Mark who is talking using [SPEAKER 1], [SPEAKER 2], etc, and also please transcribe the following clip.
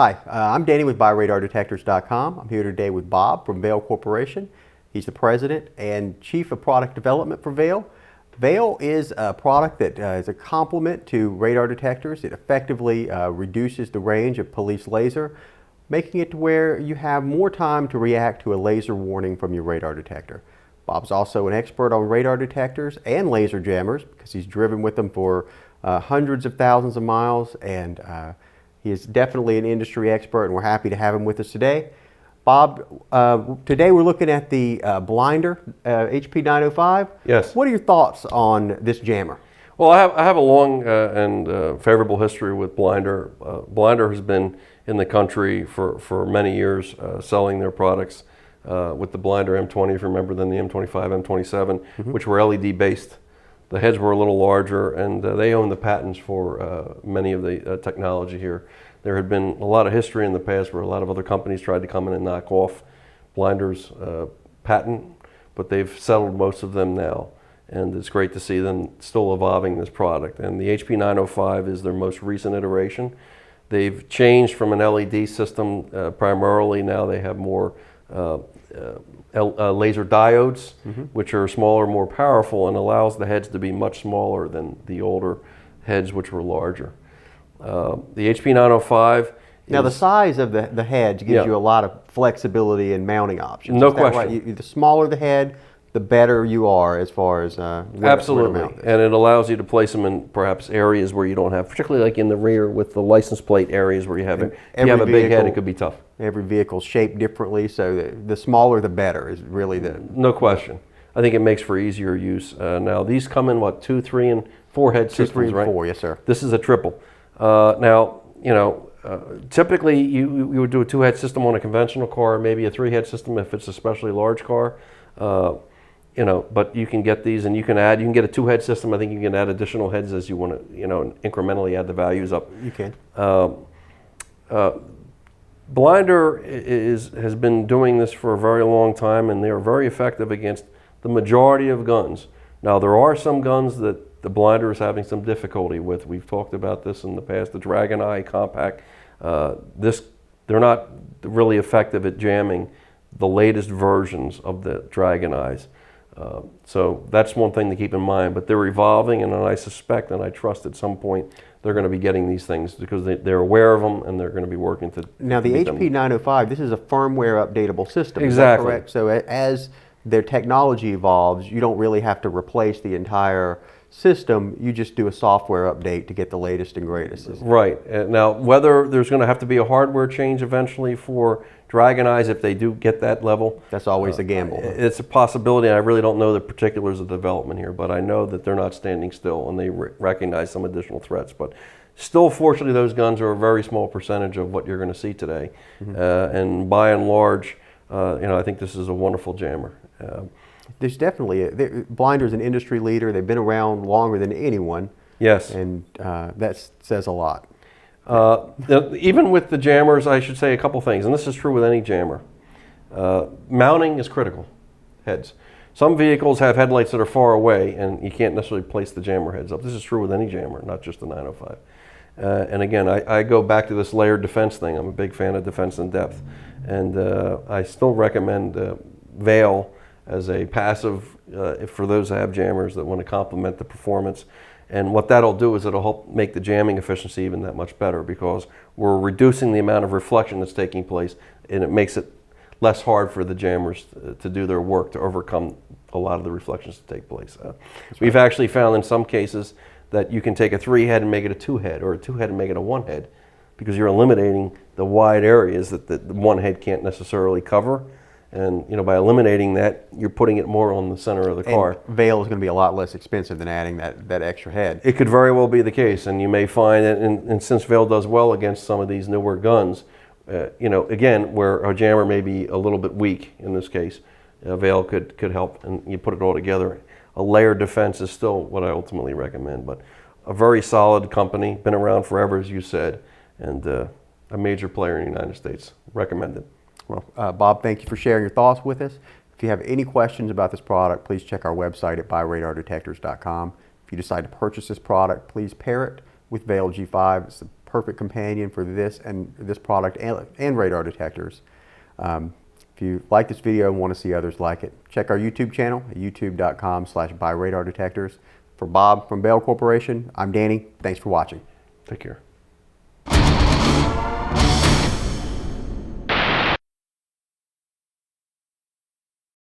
[SPEAKER 1] Hi, I'm Danny with BuyRadarDetectors.com. I'm here today with Bob from Vail Corporation. He's the president and chief of product development for Vail. Vail is a product that is a complement to radar detectors. It effectively reduces the range of police laser, making it to where you have more time to react to a laser warning from your radar detector. Bob's also an expert on radar detectors and laser jammers because he's driven with them for hundreds of thousands of miles, and he is definitely an industry expert, and we're happy to have him with us today. Bob, today we're looking at the Blinder HP-905.
[SPEAKER 2] Yes.
[SPEAKER 1] What are your thoughts on this jammer?
[SPEAKER 2] Well, I have a long and favorable history with Blinder. Blinder has been in the country for many years selling their products with the Blinder M20, if you remember, then the M25, M27, which were LED based. The heads were a little larger, and they own the patents for many of the technology here. There had been a lot of history in the past where a lot of other companies tried to come in and knock off Blinder's patent, but they've settled most of them now. And it's great to see them still evolving this product. And the HP-905 is their most recent iteration. They've changed from an LED system primarily. Now they have more laser diodes, which are smaller, more powerful, and allows the heads to be much smaller than the older heads, which were larger. The HP-905.
[SPEAKER 1] Now the size of the heads gives you a lot of flexibility and mounting options.
[SPEAKER 2] No question.
[SPEAKER 1] Right? The smaller the head, the better you are as far as
[SPEAKER 2] absolutely,
[SPEAKER 1] where to mount this.
[SPEAKER 2] And it allows you to place them in perhaps areas where you don't have, particularly like in the rear with the license plate areas where you have a big head, it could be tough.
[SPEAKER 1] Every vehicle's shaped differently, so the smaller the better is really the...
[SPEAKER 2] No question. I think it makes for easier use. Now these come in what, 2, 3, and 4 head systems,
[SPEAKER 1] 2, 3, and
[SPEAKER 2] right?
[SPEAKER 1] 4, yes sir.
[SPEAKER 2] This is a triple. Now, you know, typically you would do a 2-head system on a conventional car, maybe a 3-head system if it's a especially large car. You know, but you can get these, and you can get a 2-head system. I think you can add additional heads as you want to, you know, incrementally add the values up.
[SPEAKER 1] You can.
[SPEAKER 2] Blinder has been doing this for a very long time, and they are very effective against the majority of guns. Now, there are some guns that the Blinder is having some difficulty with. We've talked about this in the past, the Dragon Eye Compact. They're not really effective at jamming the latest versions of the Dragon Eyes. So that's one thing to keep in mind, but they're evolving, and I suspect and I trust at some point they're going to be getting these things because they're aware of them and they're going to be working to...
[SPEAKER 1] Now the HP-905, this is a firmware updatable system,
[SPEAKER 2] exactly.
[SPEAKER 1] Is that correct? So as their technology evolves, you don't really have to replace the entire system, you just do a software update to get the latest and greatest.
[SPEAKER 2] Right. Now, whether there's going to have to be a hardware change eventually for Dragon Eyes, if they do get that level.
[SPEAKER 1] That's always a gamble.
[SPEAKER 2] It's a possibility. I really don't know the particulars of the development here, but I know that they're not standing still and they recognize some additional threats. But still, fortunately, those guns are a very small percentage of what you're going to see today. And by and large, you know, I think this is a wonderful jammer.
[SPEAKER 1] There's definitely, Blinder's an industry leader. They've been around longer than anyone.
[SPEAKER 2] Yes.
[SPEAKER 1] And that says a lot.
[SPEAKER 2] Even with the jammers, I should say a couple things, and this is true with any jammer. Mounting is critical, heads. Some vehicles have headlights that are far away, and you can't necessarily place the jammer heads up. This is true with any jammer, not just the 905. And again, I go back to this layered defense thing. I'm a big fan of defense in depth. And I still recommend Vail as a passive, for those that have jammers that want to complement the performance. And what that'll do is it'll help make the jamming efficiency even that much better because we're reducing the amount of reflection that's taking place, and it makes it less hard for the jammers to do their work to overcome a lot of the reflections that take place. We've actually found in some cases that you can take a 3-head and make it a 2-head, or a 2-head and make it a 1-head, because you're eliminating the wide areas that the 1-head can't necessarily cover. And you know, by eliminating that, you're putting it more on the center of the car.
[SPEAKER 1] And Vail is going to be a lot less expensive than adding that extra head.
[SPEAKER 2] It could very well be the case, and you may find that, and since Vail does well against some of these newer guns, you know, again, where a jammer may be a little bit weak in this case, Vail could help, and you put it all together. A layered defense is still what I ultimately recommend, but a very solid company, been around forever, as you said, and a major player in the United States. Recommended.
[SPEAKER 1] Well, Bob, thank you for sharing your thoughts with us. If you have any questions about this product, please check our website at BuyRadarDetectors.com. If you decide to purchase this product, please pair it with Vail G5. It's the perfect companion for this product and radar detectors. If you like this video and want to see others like it, check our YouTube channel at youtube.com/buyradardetectors. For Bob from Vail Corporation, I'm Danny. Thanks for watching.
[SPEAKER 2] Take care.